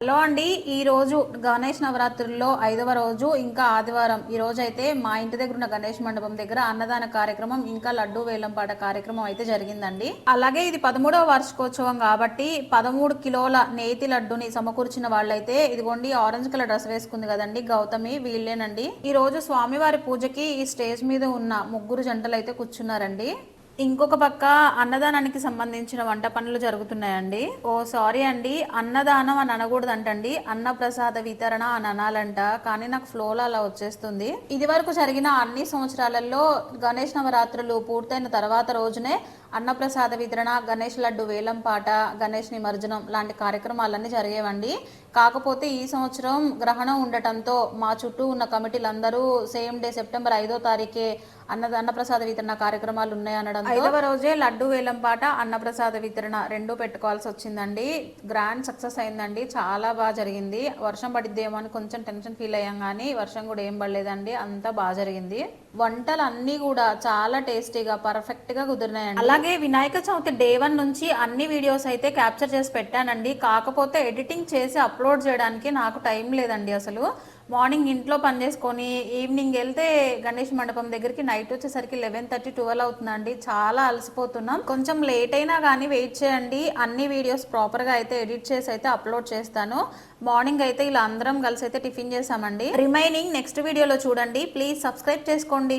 Hello అండి, ఈ రోజు గణేష్ నవరాత్రుల్లో 5వ రోజు ఇంకా ఆదివారం. ఈ రోజు అయితే మా ఇంటి దగ్గర ఉన్న గణేష్ మండపం దగ్గర అన్నదాన కార్యక్రమం ఇంకా లడ్డు వేలంపాట కార్యక్రమం అయితే జరిగిందండి. అలాగే ఇది 13వ వార్షికోత్సవం కాబట్టి 13 కిలోల నేతి లడ్డుని సమకూర్చిన వాళ్ళైతే ఇదిగోండి ఆరెంజ్ కలర్ డ్రెస్ వేసుకుంది కదండి గౌతమి, వీళ్ళేనండి. ఈ రోజు స్వామివారి పూజకి ఈ స్టేజ్ మీద ఉన్న ముగ్గురు జంటలు అయితే కూర్చున్నారండి. ఇంకొక పక్క అన్నదానానికి సంబంధించిన వంట పనులు జరుగుతున్నాయండి. ఓ సారీ అండి, అన్నదానం అని అనకూడదు అంటండి, అన్నప్రసాద వితరణ అని అనాలంట. కానీ నాకు ఫ్లోలో అలా వచ్చేస్తుంది. ఇది వరకు జరిగిన అన్ని సంవత్సరాలలో గణేష్ నవరాత్రులు పూర్తయిన తర్వాత రోజునే అన్నప్రసాద వితరణ, గణేష్ లడ్డు వేలంపాట, గణేష్ నిమజ్జనం లాంటి కార్యక్రమాలన్నీ జరిగేవండి. కాకపోతే ఈ సంవత్సరం గ్రహణం ఉండటంతో మా చుట్టూ ఉన్న కమిటీలందరూ సేమ్ డే సెప్టెంబర్ 5వ తారీఖే అన్నప్రసాద వితరణ కార్యక్రమాలు ఉన్నాయనడం 5వ రోజే లడ్డు వేలంపాట, అన్నప్రసాద వితరణ రెండు పెట్టుకోవాల్సి వచ్చిందండి. గ్రాండ్ సక్సెస్ అయిందండి, చాలా బాగా జరిగింది. వర్షం పడిద్దేమో అని కొంచెం టెన్షన్ ఫీల్ అయ్యాం, కానీ వర్షం కూడా ఏం పడలేదండి, అంతా బాగా జరిగింది. వంటలు అన్నీ కూడా చాలా టేస్టీగా పర్ఫెక్ట్ గా కుదిరినాయండి. అలాగే వినాయక చవితి డే 1 నుంచి అన్ని వీడియోస్ అయితే క్యాప్చర్ చేసి పెట్టానండి. కాకపోతే ఎడిటింగ్ చేసి అప్లోడ్ చేయడానికి నాకు టైం లేదండి అసలు. మార్నింగ్ ఇంట్లో పని చేసుకొని ఈవినింగ్ వెళ్తే గణేష్ మండపం దగ్గరికి నైట్ వచ్చేసరికి 11:30, 12 అవుతుందండి. చాలా అలసిపోతున్నాం. కొంచెం లేట్ అయినా కానీ వెయిట్ చేయండి, అన్ని వీడియోస్ ప్రాపర్గా అయితే ఎడిట్ చేసి అయితే అప్లోడ్ చేస్తాను. మార్నింగ్ అయితే ఇలా అందరం కలిసి అయితే టిఫిన్ చేసామండి. రిమైనింగ్ నెక్స్ట్ వీడియోలో చూడండి. ప్లీజ్ సబ్స్క్రైబ్ చేసుకోండి.